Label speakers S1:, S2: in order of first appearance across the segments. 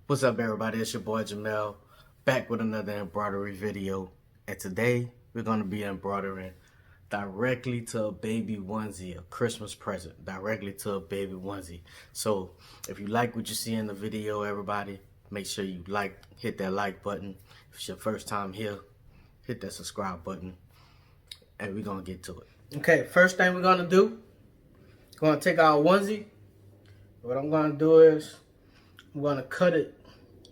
S1: What's up, everybody? It's your boy Jamel, back with another embroidery video. And today we're going to be embroidering directly to a baby onesie, a Christmas present, directly to a baby onesie. So if you like what you see in the video, everybody, make sure you hit that like button. If it's your first time here, hit that subscribe button, and we're going to get to it. Okay, first thing we're going to do, we're going to take our onesie. What I'm going to do is I'm going to cut it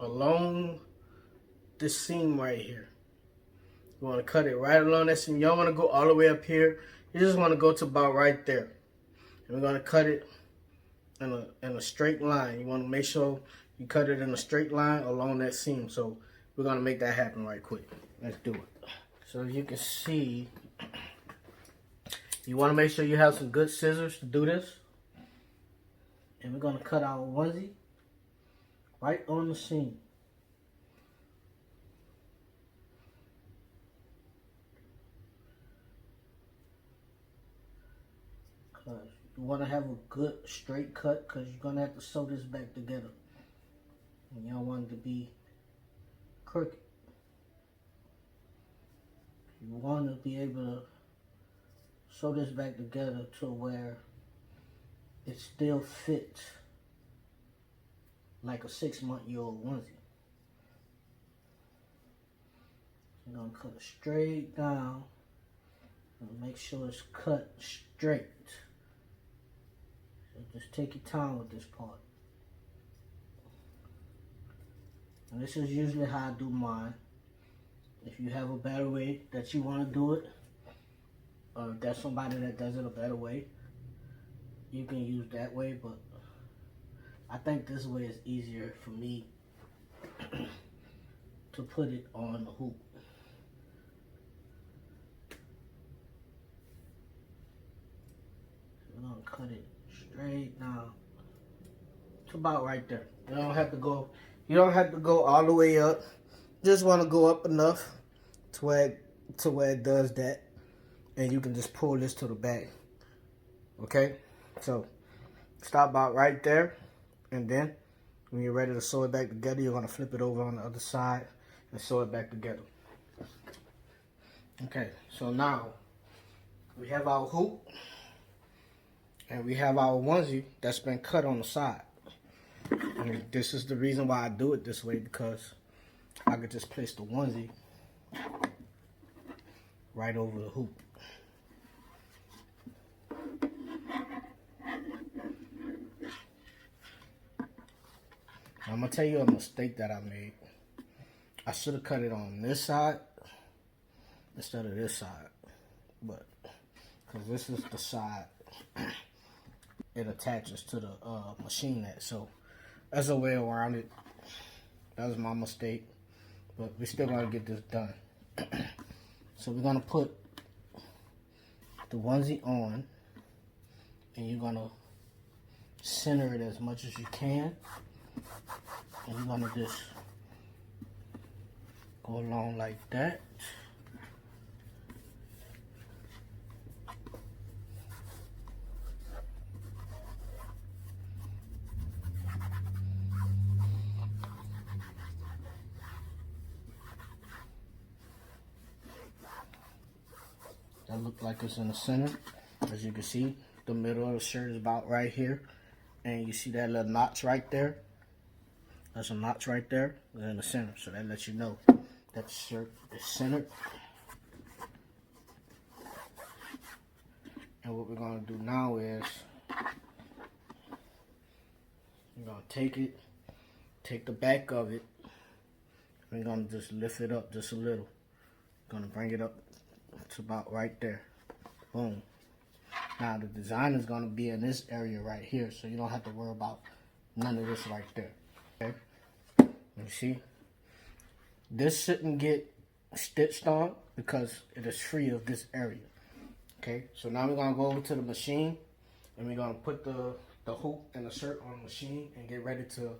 S1: along this seam right here. You want to cut it right along that seam. You don't want to go all the way up here. You just want to go to about right there. And we're going to cut it in a straight line. You want to make sure you cut it in a straight line along that seam. So we're going to make that happen right quick. Let's do it. So you can see, you want to make sure you have some good scissors to do this. And we're going to cut our onesie right on the seam. Because you want to have a good straight cut, because you're going to have to sew this back together. And you don't want it to be crooked. You want to be able to sew this back together to where it still fits like a 6-month-old onesie. You're going to cut it straight down and make sure it's cut straight. So just take your time with this part. And this is usually how I do mine. If you have a better way that you want to do it, or if there's somebody that does it a better way, you can use that way, but I think this way is easier for me to put it on the hoop. So we're gonna cut it straight down to about right there. You don't have to go all the way up. Just want to go up enough to where it does that, and you can just pull this to the back. Okay, so stop about right there. And then, when you're ready to sew it back together, you're going to flip it over on the other side and sew it back together. Okay, so now, we have our hoop, and we have our onesie that's been cut on the side. And this is the reason why I do it this way, because I could just place the onesie right over the hoop. I'm going to tell you a mistake that I made. I should have cut it on this side instead of this side. But, because this is the side it attaches to the machine at. So, that's a way around it. That was my mistake. But we're still going to get this done. So, we're going to put the onesie on. And you're going to center it as much as you can. And you're gonna just go along like that. That looks like it's in the center. As you can see, the middle of the shirt is about right here. And you see that little notch right there? There's a notch right there in the center, so that lets you know that the shirt is centered. And what we're going to do now is we're going to take the back of it, we're going to just lift it up just a little. Going to bring it up to about right there. Boom. Now the design is going to be in this area right here, so you don't have to worry about none of this right there. Okay, you see, this shouldn't get stitched on because it is free of this area. Okay, so now we're gonna go over to the machine and we're gonna put the hoop and the shirt on the machine and get ready to.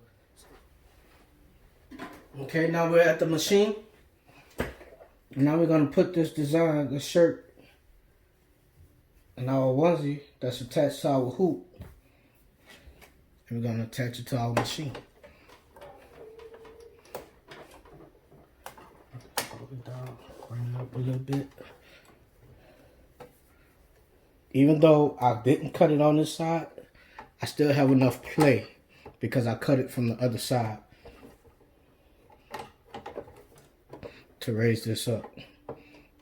S1: Okay, now we're at the machine. Now we're gonna put this design, the shirt, and our onesie that's attached to our hoop, and we're gonna attach it to our machine.
S2: a little bit. Even though I didn't cut it on this side, I still have enough play because I cut it from the other side to raise this up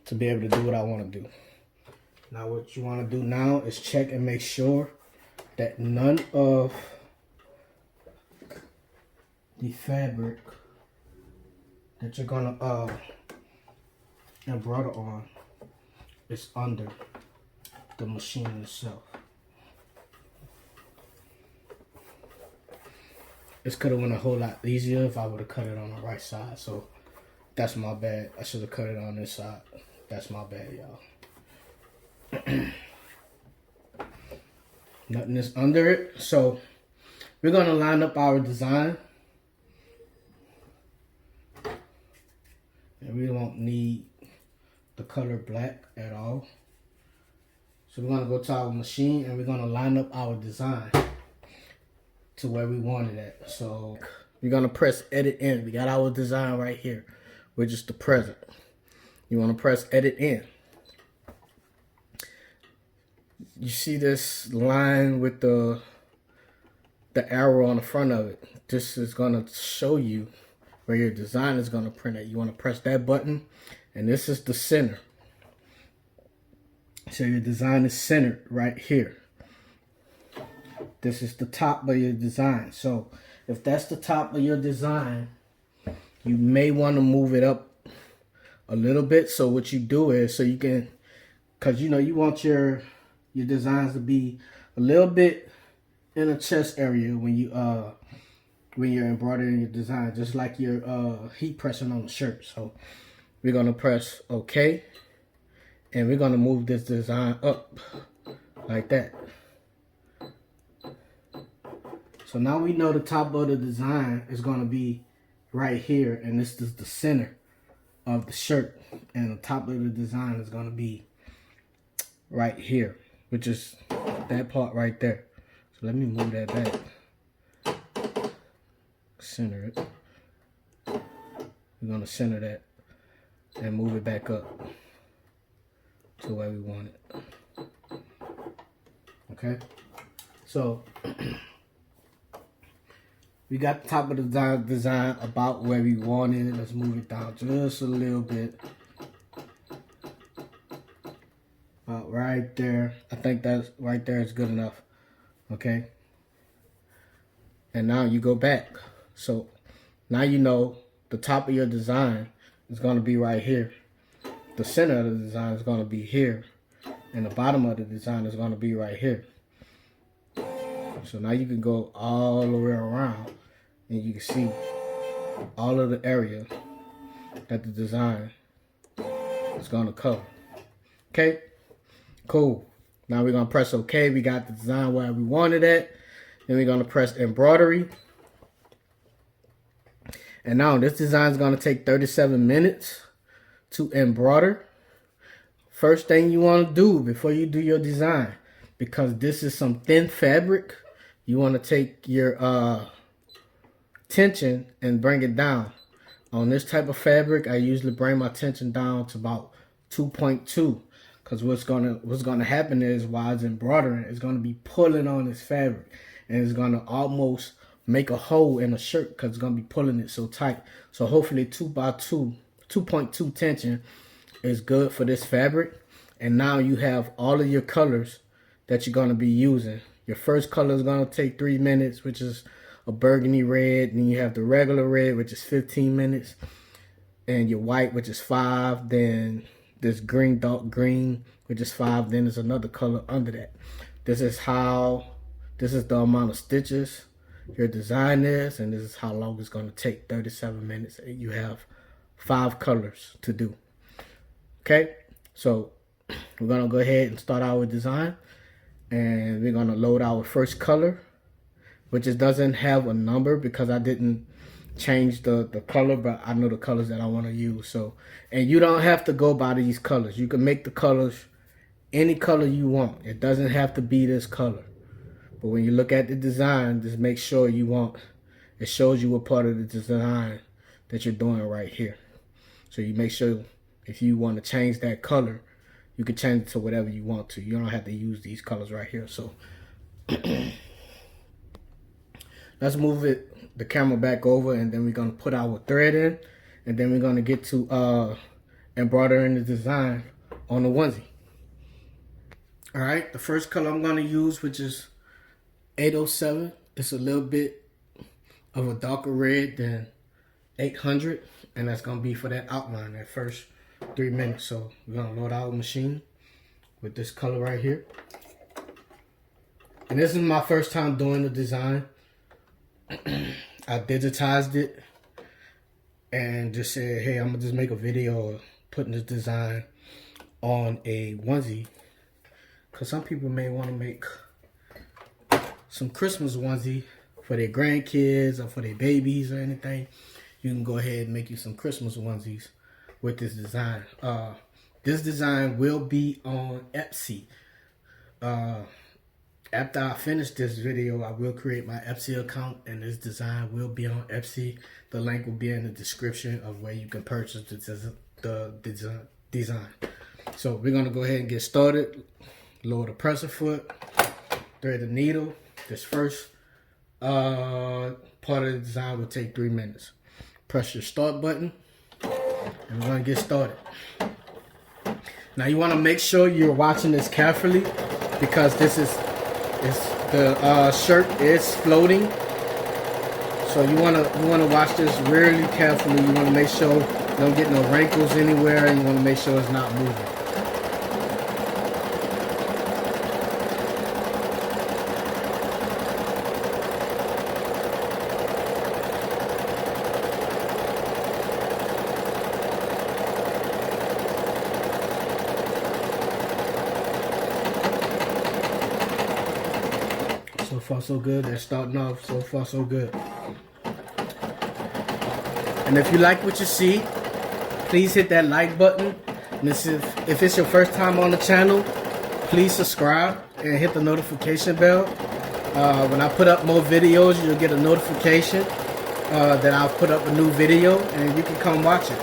S2: to be able to do what I want to do. Now what you want to do now is check and make sure that none of the fabric that you're going to embroider on is under the machine itself. This could have went a whole lot easier if I would have cut it on the right side. So that's my bad. I should have cut it on this side. That's my bad, y'all. Nothing is under it. So we're going to line up our design. And we won't need the color black at all. So we're going to go to our machine and we're going to line up our design to where we want it at. So we're going to press edit in. We got our design right here, which is the present. You want to press edit in. You see this line with the arrow on the front of it. This is going to show you where your design is going to print at. You want to press that button, and this is the center. So your design is centered right here. This is the top of your design. So if that's the top of your design, you may want to move it up a little bit. So what you do is, so you can, because you know you want your designs to be a little bit in the chest area when you're embroidering your design, just like you're heat pressing on the shirt. So we're gonna press OK, and we're gonna move this design up like that. So now we know the top of the design is gonna be right here, and this is the center of the shirt, and the top of the design is gonna be right here, which is that part right there. So let me move that back. Center it. We're gonna center that and move it back up to where we want it. Okay, so we got the top of the design about where we wanted it. Let's move it down just a little bit. About right there. I think that's right there is good enough. Okay. And now you go back. So now you know the top of your design is going to be right here. The center of the design is going to be here. And the bottom of the design is going to be right here. So now you can go all the way around and you can see all of the area that the design is going to cover. Okay, cool. Now we're going to press OK. We got the design where we wanted it. Then we're going to press embroidery. And now this design is going to take 37 minutes to embroider. First thing you want to do before you do your design, because this is some thin fabric, you want to take your tension and bring it down. On this type of fabric, I usually bring my tension down to about 2.2, because what's gonna happen is while it's embroidering, it's gonna be pulling on this fabric, and it's gonna almost make a hole in the shirt because it's gonna be pulling it so tight. So hopefully 2.2 tension is good for this fabric. And now you have all of your colors that you're gonna be using. Your first color is gonna take 3 minutes, which is a burgundy red. Then you have the regular red, which is 15 minutes, and your white, which is 5. Then this green, dark green, which is 5. Then there's another color under that. This is the amount of stitches your design is, and this is how long it's going to take. 37 minutes. You have 5 colors to do. Okay, so we're going to go ahead and start our design, and we're going to load our first color, which it doesn't have a number because I didn't change the color, but I know the colors that I want to use. So, and you don't have to go by these colors. You can make the colors any color you want. It doesn't have to be this color. But when you look at the design, just make sure it shows you what part of the design that you're doing right here. So you make sure If you want to change that color, you can change it to whatever you want to. You don't have to use these colors right here. So let's move the camera back over, and then we're gonna put our thread in, and then we're gonna get to embroidering the design on the onesie. All right, the first color I'm gonna use, which is 807. It's a little bit of a darker red than 800, and that's gonna be for that outline, that first 3 minutes. So we're gonna load our machine with this color right here. And this is my first time doing the design. I digitized it and just said, hey, I'm gonna just make a video of putting this design on a onesie, because some people may want to make some Christmas onesie for their grandkids or for their babies or anything. You can go ahead and make you some Christmas onesies with this design. This design will be on Etsy. After I finish this video, I will create my Etsy account, and this design will be on Etsy. The link will be in the description of where you can purchase the design. So we're gonna go ahead and get started. Lower the presser foot, thread the needle. This first part of the design will take 3 minutes. Press your start button, and we're gonna get started. Now you want to make sure you're watching this carefully, because this is the shirt is floating. So you wanna watch this really carefully. You wanna make sure you don't get no wrinkles anywhere, and you wanna make sure it's not moving. So far so good. They're starting off so far so good. And if you like what you see, please hit that like button. And if it's your first time on the channel, please subscribe and hit the notification bell. When I put up more videos, you'll get a notification that I'll put up a new video, and you can come watch it.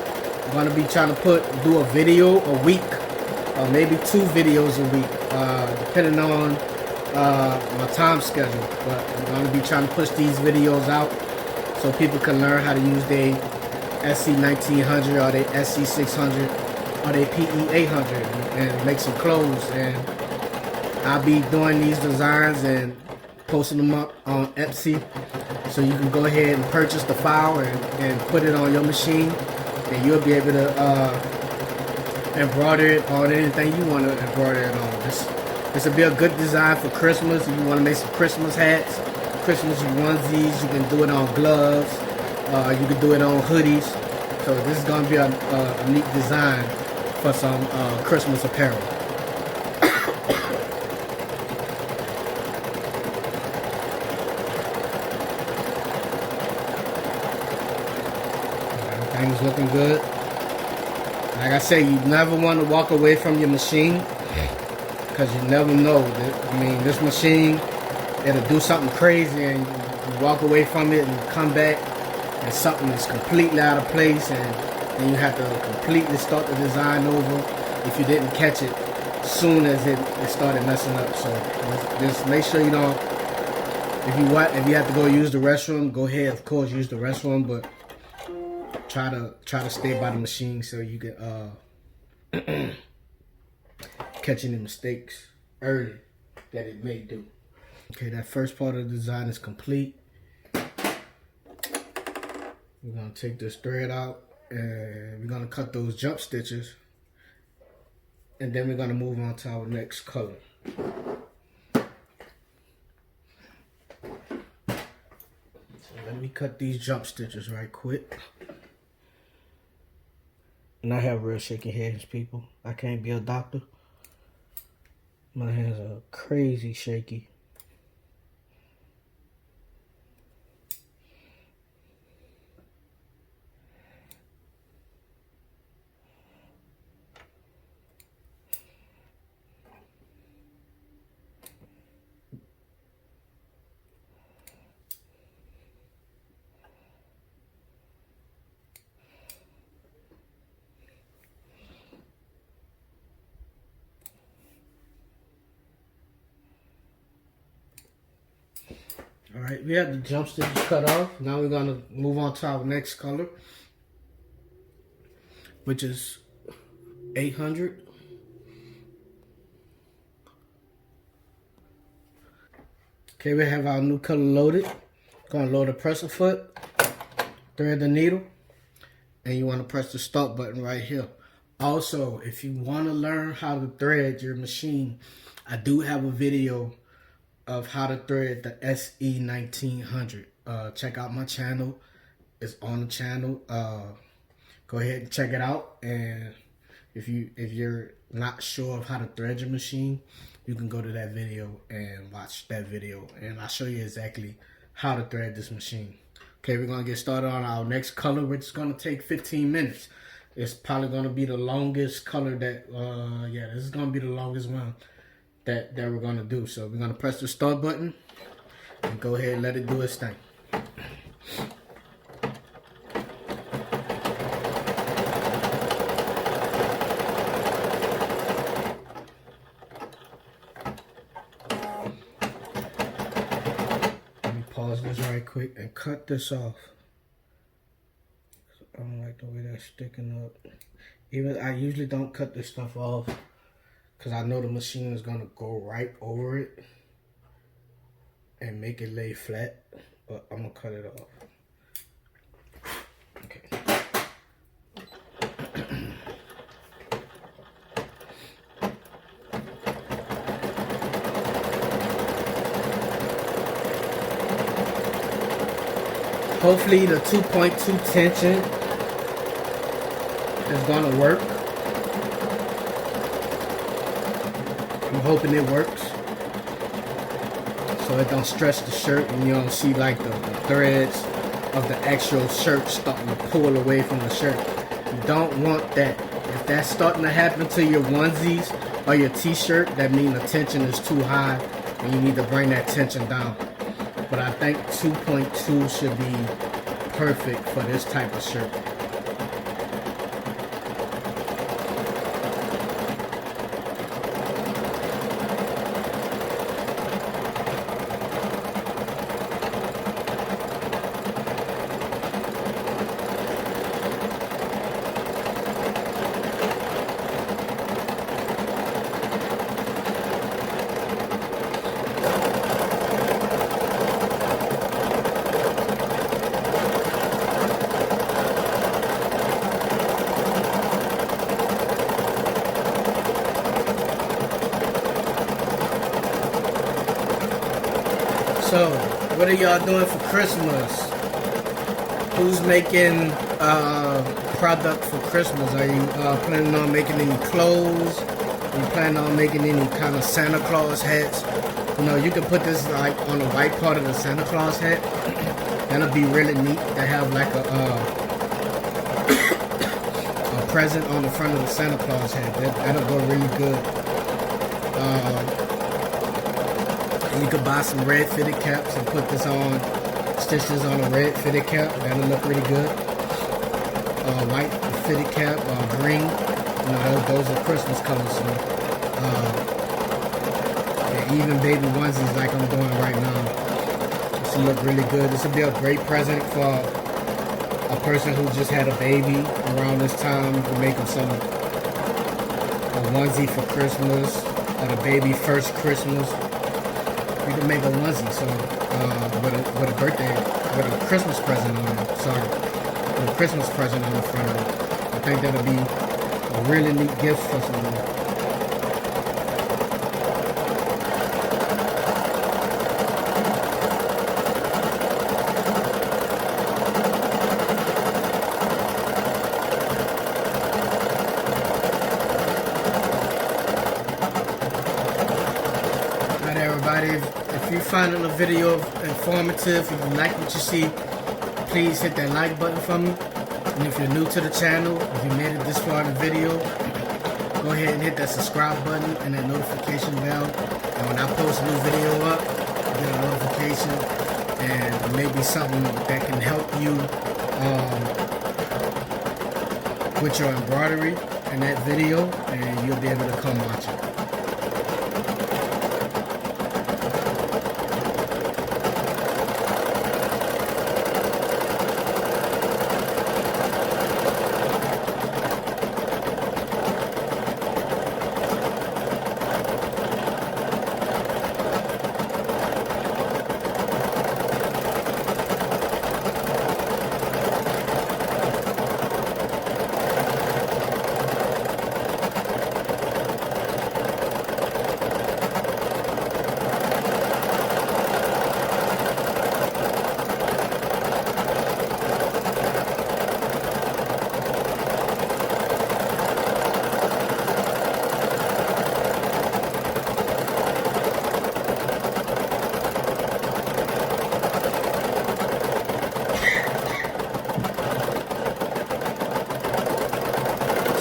S2: I'm going to be trying to do a video a week, or maybe 2 videos a week, depending on my time schedule. But I'm going to be trying to push these videos out so people can learn how to use their SC1900 or their SC600 or their PE800 and make some clothes. And I'll be doing these designs and posting them up on Etsy, so you can go ahead and purchase the file and put it on your machine, and you'll be able to embroider it on anything you want to embroider it on. This will be a good design for Christmas. If you want to make some Christmas hats, Christmas onesies, you can do it on gloves, you can do it on hoodies. So this is going to be a neat design for some Christmas apparel. Everything's looking good. Like I say, you never want to walk away from your machine, because you never know. This machine, it'll do something crazy, and you walk away from it and come back, and something is completely out of place, and then you have to completely start the design over if you didn't catch it soon as it started messing up. So just make sure you don't. If you have to go use the restroom, go ahead. Of course, use the restroom, but try to stay by the machine so you can catch any mistakes early that it may do. Okay, that first part of the design is complete. We're gonna take this thread out, and we're gonna cut those jump stitches, and then we're gonna move on to our next color. So let me cut these jump stitches right quick. And I have real shaky hands, people. I can't be a doctor. My hands are crazy shaky. All right, we have the jump stitches cut off. Now we're gonna move on to our next color, which is 800. Okay, we have our new color loaded. Gonna load the presser foot, thread the needle, and you wanna press the start button right here. Also, if you wanna learn how to thread your machine, I do have a video of how to thread the SE 1900. Check out my channel. It's on the channel. Go ahead and check it out. And if you're not sure of how to thread your machine, you can go to that video and watch that video, and I'll show you exactly how to thread this machine. Okay, we're gonna get started on our next color, which is gonna take 15 minutes. It's probably gonna be the longest color that yeah, this is gonna be the longest one that we're gonna do. So we're gonna press the start button and go ahead and let it do its thing. Let me pause this right quick and cut this off. I don't like the way that's sticking up. Even I usually don't cut this stuff off because I know the machine is gonna go right over it and make it lay flat, but I'm gonna cut it off. Okay. Hopefully the 2.2 tension is gonna work. I'm hoping it works, so it don't stretch the shirt and you don't see like the threads of the actual shirt starting to pull away from the shirt. You don't want that. If that's starting to happen to your onesies or your t-shirt, that means the tension is too high and you need to bring that tension down. But I think 2.2 should be perfect for this type of shirt. So, what are y'all doing for Christmas? Who's making product for Christmas? Are you planning on making any clothes? Are you planning on making any kind of Santa Claus hats? You know, you can put this like on the white part of the Santa Claus hat. That'll be really neat to have like a present on the front of the Santa Claus hat. That'll go really good. You could buy some red fitted caps and put this on, stitches on a red fitted cap. That'll look really good. White fitted cap, green. You know, those are Christmas colors. So, and even baby onesies like I'm doing right now. This will look really good. This will be a great present for a person who just had a baby around this time. You can make them a onesie for Christmas, or the baby first Christmas. You can make a onesie, so with a Christmas present on it. Sorry, with a Christmas present on the front of it. I think that'll be a really neat gift for someone. Alright, everybody. If you find the video informative, if you like what you see, please hit that like button for me. And if you're new to the channel, if you made it this far in the video, go ahead and hit that subscribe button and that notification bell. And when I post a new video up, you get a notification, and it may be something that can help you with your embroidery in that video, and you'll be able to come watch it.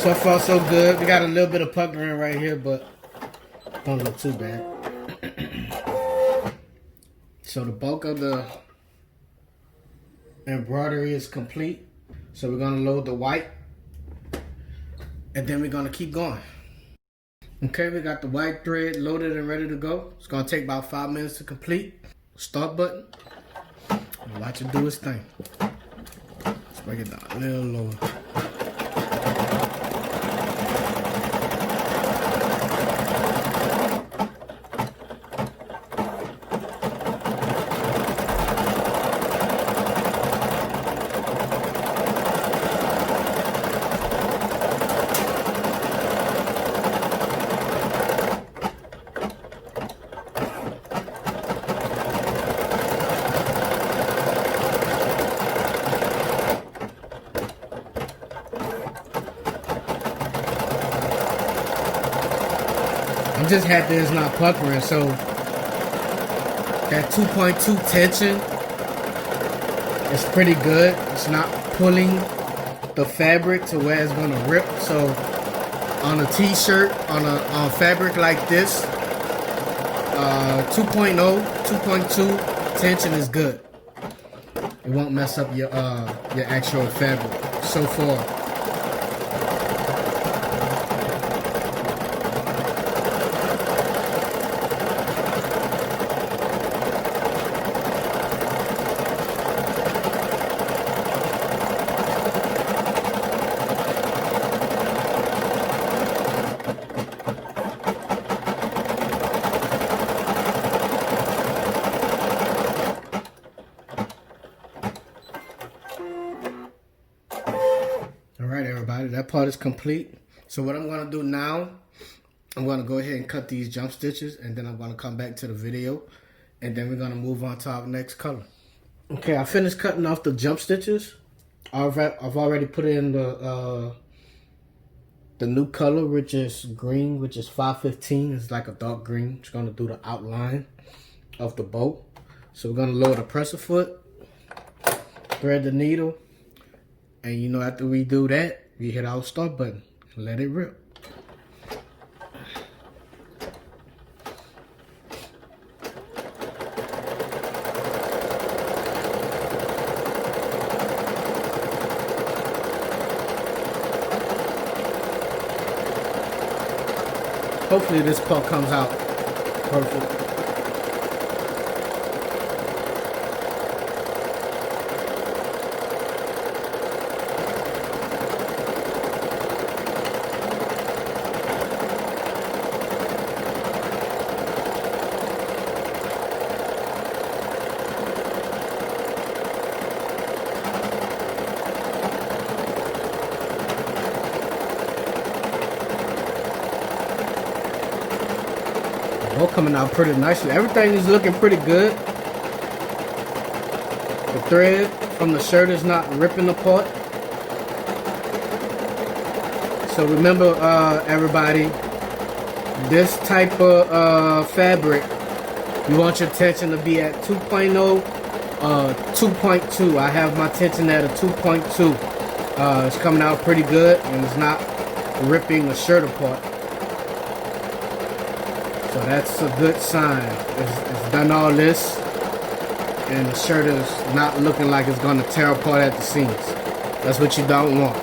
S2: So far, so good. We got a little bit of puckering right here, but don't look too bad. So the bulk of the embroidery is complete. So we're gonna load the white, and then we're gonna keep going. Okay, we got the white thread loaded and ready to go. It's gonna take about 5 minutes to complete. Start button, and watch it do its thing. Let's break it down a little lower. I'm just happy it's not puckering, so that 2.2 tension is pretty good. It's not pulling the fabric to where it's gonna rip. So on a t-shirt, on fabric like this, 2.0, 2.2 tension is good. It won't mess up your actual fabric so far. Alright everybody, that part is complete. So what I'm going to do now, I'm going to go ahead and cut these jump stitches, and then I'm going to come back to the video, and then we're going to move on to our next color. Okay, I finished cutting off the jump stitches. I've already put in the new color, which is green, which is 515. It's like a dark green. It's going to do the outline of the bow. So we're going to lower the presser foot, thread the needle, and you know, after we do that, we hit our start button and let it rip. Hopefully this part comes out perfect. Bow coming out pretty nicely. Everything is looking pretty good. The thread from the shirt is not ripping apart. So remember, everybody, this type of fabric, you want your tension to be at 2.0, 2.2. I have my tension at a 2.2. It's coming out pretty good, and it's not ripping the shirt apart. So that's a good sign. It's done all this, and the shirt is not looking like it's going to tear apart at the seams. That's what you don't want.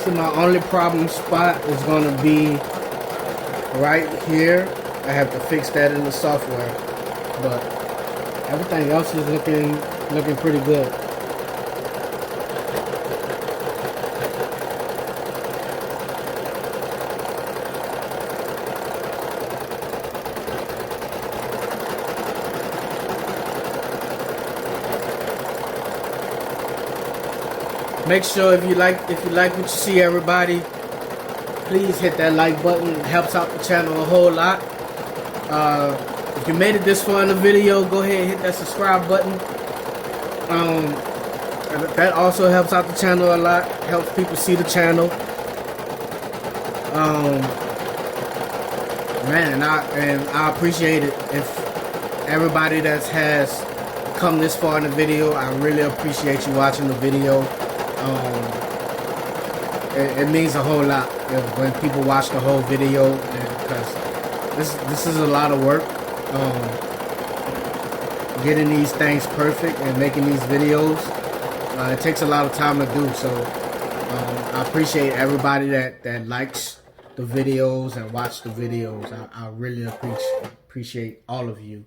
S2: So my only problem spot is going to be right here. I have to fix that in the software, but everything else is looking pretty good. Make sure if you like what you see, everybody, please hit that like button. It helps out the channel a whole lot. If you made it this far in the video, go ahead and hit that subscribe button. That also helps out the channel a lot. Helps people see the channel. Man, I appreciate it. If everybody that has come this far in the video, I really appreciate you watching the video. It means a whole lot when people watch the whole video, because this is a lot of work. Getting these things perfect and making these videos, it takes a lot of time to do. So I appreciate everybody that likes the videos and watch the videos. I really appreciate all of you,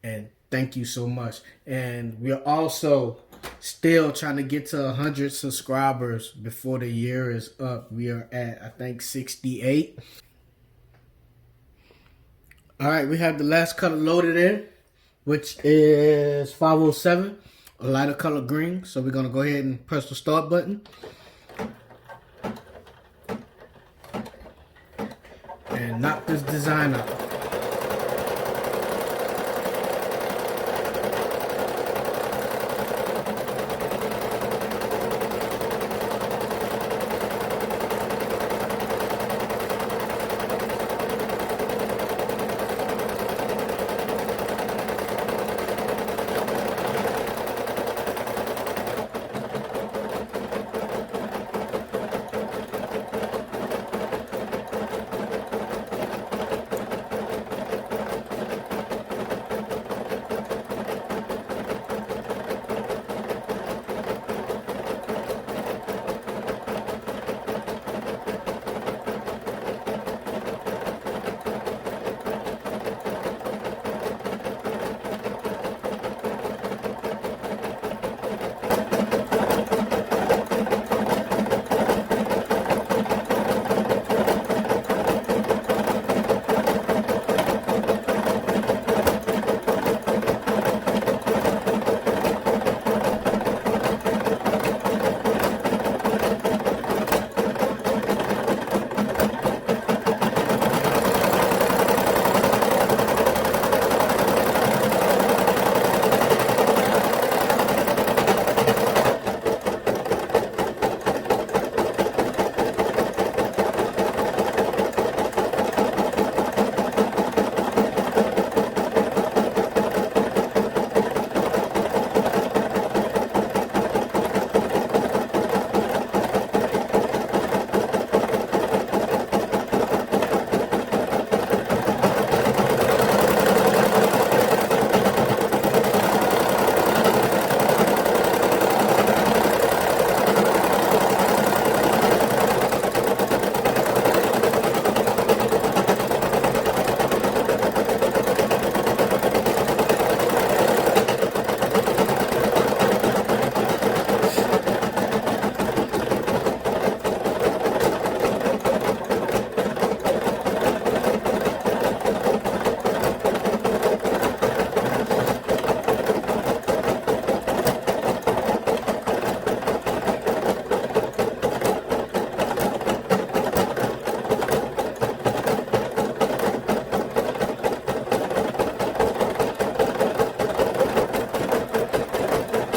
S2: and thank you so much. And we're also still trying to get to 100 subscribers before the year is up. We are at, I think, 68. All right, we have the last color loaded in, which is 507, a lighter color green. So we're gonna go ahead and press the start button. And knock this design out.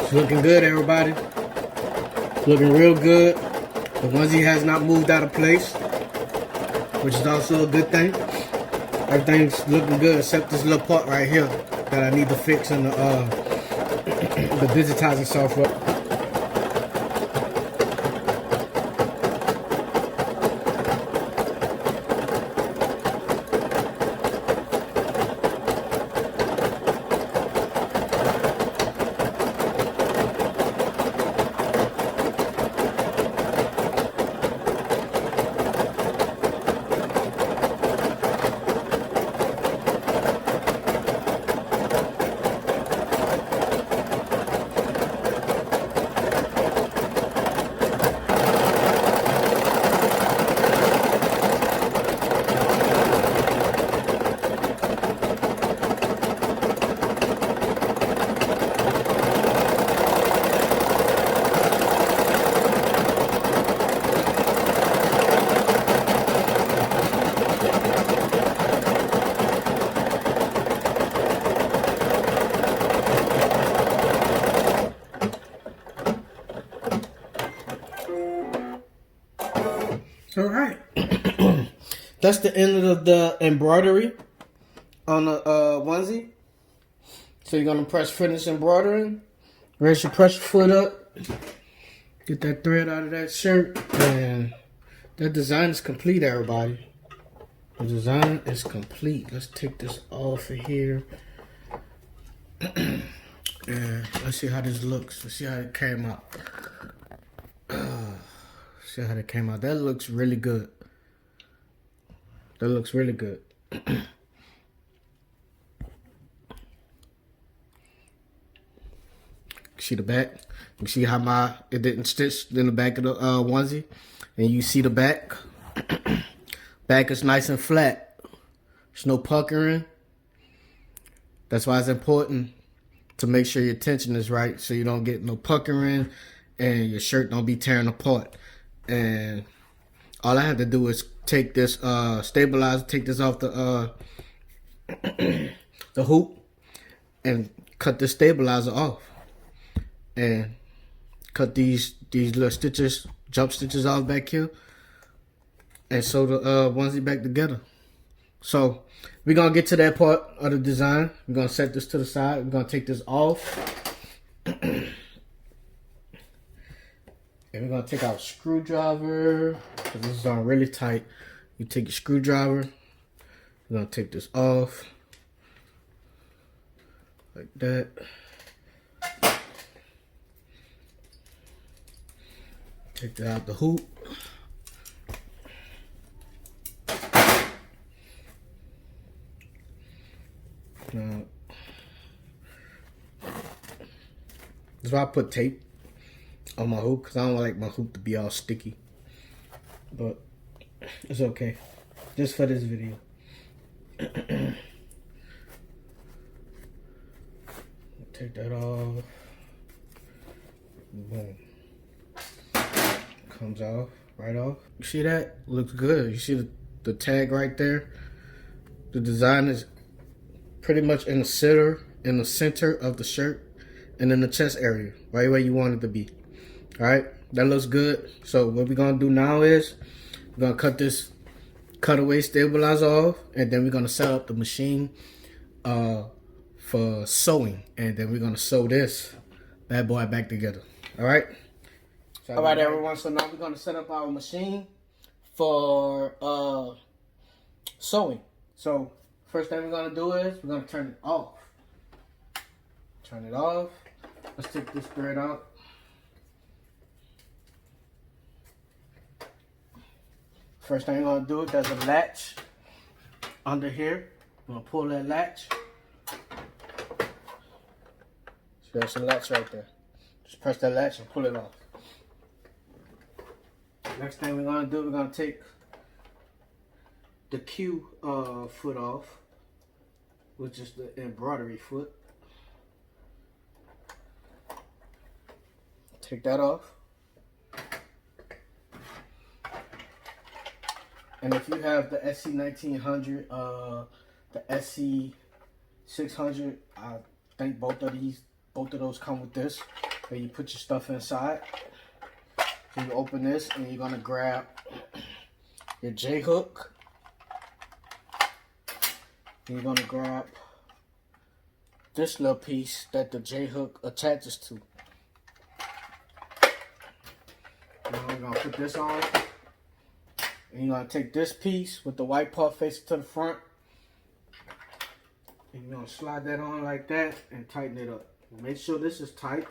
S2: It's looking good, everybody. It's looking real good. The onesie has not moved out of place, which is also a good thing. Everything's looking good except this little part right here that I need to fix in the digitizing software. All right. That's the end of the embroidery on the onesie. So you're gonna press finish embroidering. Raise your pressure foot up. Get that thread out of that shirt. And that design is complete, everybody. The design is complete. Let's take this off of here. And let's see how this looks. Let's see how it came out. See how it came out. That looks really good. That looks really good. See the back? You see how it didn't stitch in the back of the onesie? And you see the back? Back is nice and flat. There's no puckering. That's why it's important to make sure your tension is right so you don't get no puckering and your shirt don't be tearing apart. And all I have to do is take this stabilizer, take this off the the hoop and cut the stabilizer off. And cut these little stitches, jump stitches off back here, and sew the onesie back together. So we're gonna get to that part of the design. We're gonna set this to the side. We're gonna take this off, and we're gonna take our screwdriver because this is on really tight. You take your screwdriver. We're gonna take this off like that. Take that out the hoop. Now, that's why I put tape on my hoop because I don't like my hoop to be all sticky. But it's okay. Just for this video. Take that off. Boom. Comes off, right off. You see that? Looks good. You see the tag right there? The design is pretty much in the center of the shirt and in the chest area, right where you want it to be. All right, that looks good. So what we're gonna do now is we're gonna cut this cutaway stabilizer off, and then we're gonna set up the machine for sewing, and then we're gonna sew this bad boy back together. All right. All right, everyone. So now we're gonna set up our machine for sewing. So first thing we're gonna do is we're gonna turn it off. Turn it off. Let's take this thread out. First thing we're gonna do, there's a latch under here. We're gonna pull that latch. So there's a latch right there. Just press that latch and pull it off. Next thing we're gonna do, we're gonna take the Q foot off, which is the embroidery foot. Take that off. And if you have the SC 1900, the SC 600, I think both of those come with this, where you put your stuff inside. So you open this and you're gonna grab your J hook. And you're gonna grab this little piece that the J hook attaches to. Now we're gonna put this on. And you're gonna take this piece with the white part facing to the front. And you're gonna slide that on like that and tighten it up. Make sure this is tight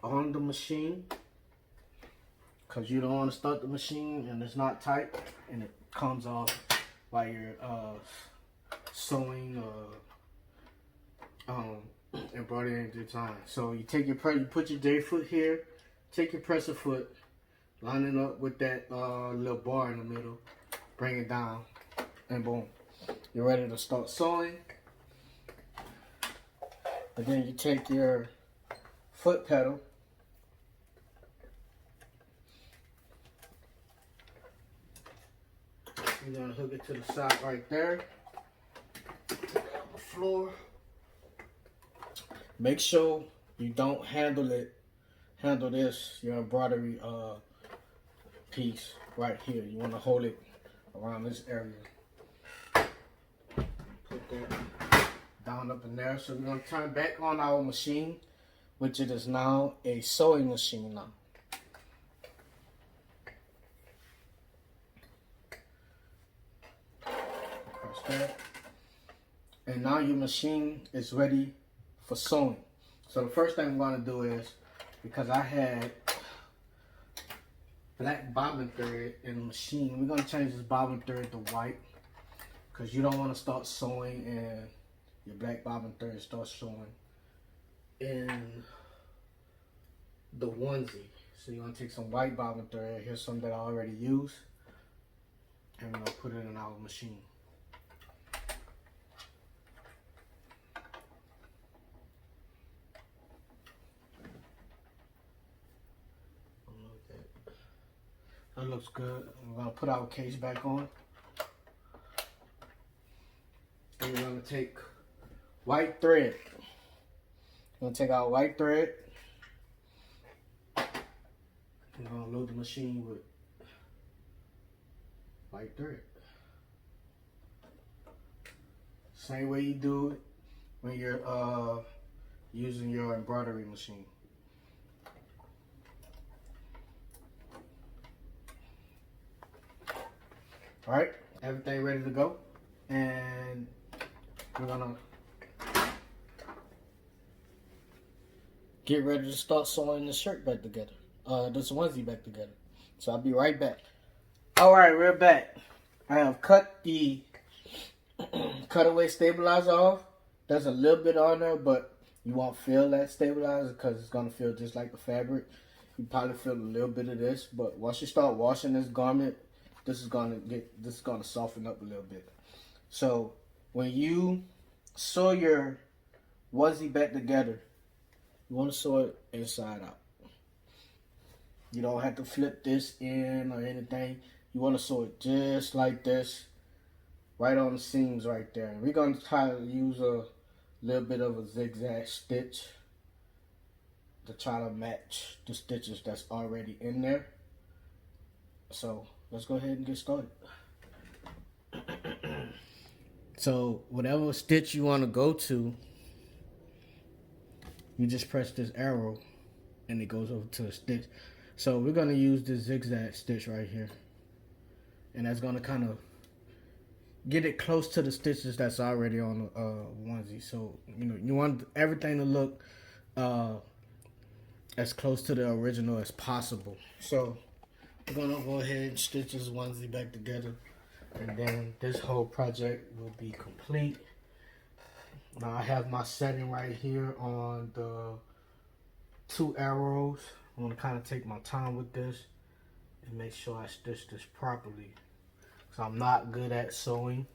S2: on the machine, because you don't want to start the machine and it's not tight and it comes off while you're sewing embroidering design. So you take your you put your J foot here, take your presser foot, line it up with that little bar in the middle, bring it down, and boom, you're ready to start sewing. And then you take your foot pedal, you're gonna hook it to the side right there, on the floor. Make sure you don't handle this, your embroidery piece right here. You want to hold it around this area. Put that down up in there. So we're going to turn back on our machine, which it is now a sewing machine now. Press that. And now your machine is ready for sewing. So the first thing I'm going to do is, because I had black bobbin thread in the machine, we're going to change this bobbin thread to white, because you don't want to start sewing and your black bobbin thread starts showing in the onesie. So you're going to take some white bobbin thread. Here's some that I already used, and we're going to put it in our machine. That looks good. We're going to put our case back on. And we're going to take white thread. We're going to take our white thread. We're going to load the machine with white thread. Same way you do it when you're using your embroidery machine. Alright, everything ready to go. And we're gonna get ready to start sewing this shirt back together. This onesie back together. So I'll be right back. Alright, we're back. I have cut the cutaway stabilizer off. There's a little bit on there, but you won't feel that stabilizer because it's gonna feel just like the fabric. You probably feel a little bit of this, but once you start washing this garment, this is gonna soften up a little bit. So when you sew your onesie back together, you want to sew it inside out. You don't have to flip this in or anything. You want to sew it just like this, right on the seams right there. And we're gonna try to use a little bit of a zigzag stitch to try to match the stitches that's already in there. So let's go ahead and get started. So whatever stitch you want to go to, you just press this arrow and it goes over to the stitch. So we're going to use this zigzag stitch right here. And that's going to kind of get it close to the stitches that's already on the onesie. So, you know, you want everything to look as close to the original as possible. So we're going to go ahead and stitch this onesie back together. And then this whole project will be complete. Now I have my setting right here on the 2 arrows. I'm going to kind of take my time with this and make sure I stitch this properly. So I'm not good at sewing.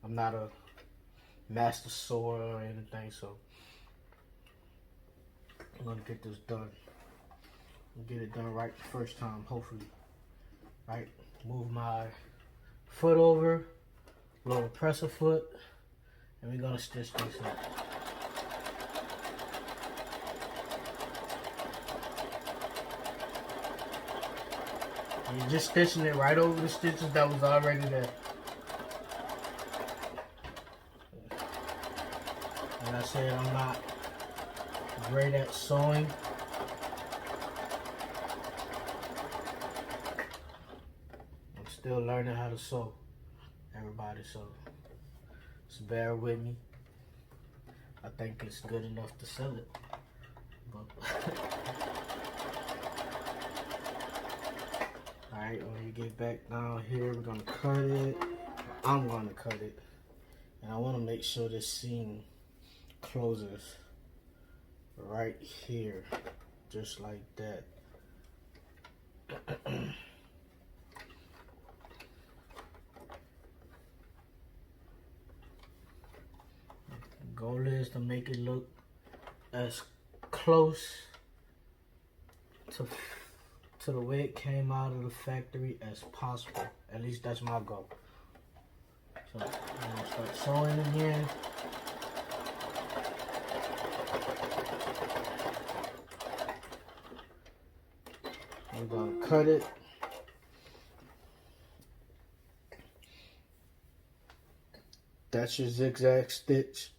S2: I'm not a master sewer or anything, so I'm going to get this done. Get it done right the first time, hopefully. Right, move my foot over, little presser foot, and we're gonna stitch this up. And you're just stitching it right over the stitches that was already there. Like I said, I'm not great at sewing. Still learning how to sew, everybody, so bear with me. I think it's good enough to sell it, but alright, when you get back down here, we're gonna cut it. I'm gonna cut it, and I want to make sure this seam closes right here, just like that. Goal is to make it look as close to the way it came out of the factory as possible. At least that's my goal. So I'm gonna start sewing again. I'm gonna cut it That's your zigzag stitch.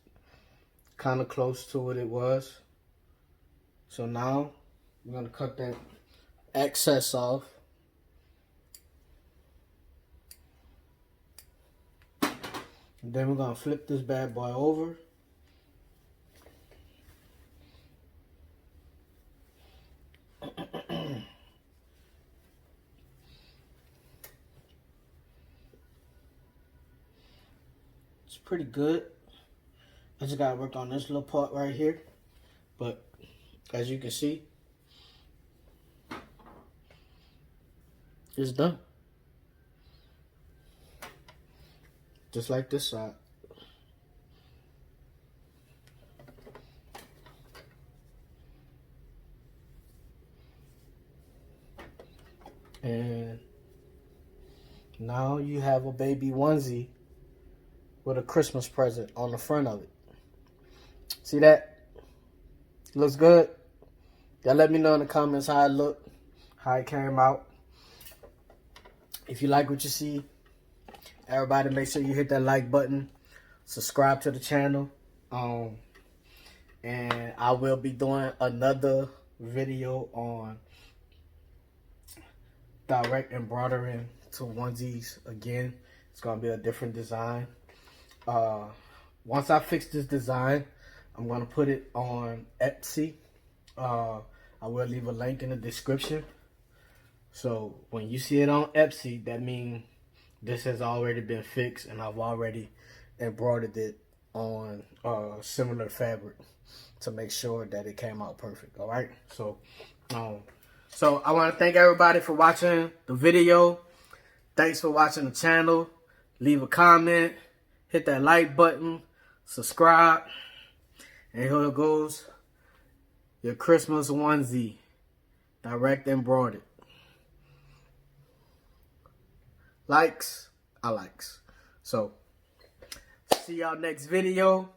S2: Kind of close to what it was. So now we're going to cut that excess off. And then we're going to flip this bad boy over. It's pretty good. I just got to work on this little part right here. But as you can see, it's done. Just like this side. And now you have a baby onesie with a Christmas present on the front of it. See that? Looks good? Y'all let me know in the comments how it looked, how it came out. If you like what you see, everybody make sure you hit that like button, subscribe to the channel, and I will be doing another video on direct embroidering to onesies again. It's gonna be a different design. Once I fix this design, I'm gonna put it on Etsy. I will leave a link in the description. So when you see it on Etsy, that means this has already been fixed and I've already embroidered it on similar fabric to make sure that it came out perfect. All right. So I want to thank everybody for watching the video. Thanks for watching the channel. Leave a comment, hit that like button, subscribe, and here it goes. Your Christmas onesie, direct embroidered. Likes, I likes. So, see y'all next video.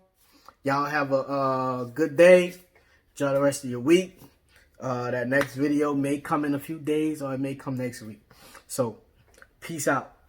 S2: Y'all have a good day. Enjoy the rest of your week. That next video may come in a few days or it may come next week. So, peace out.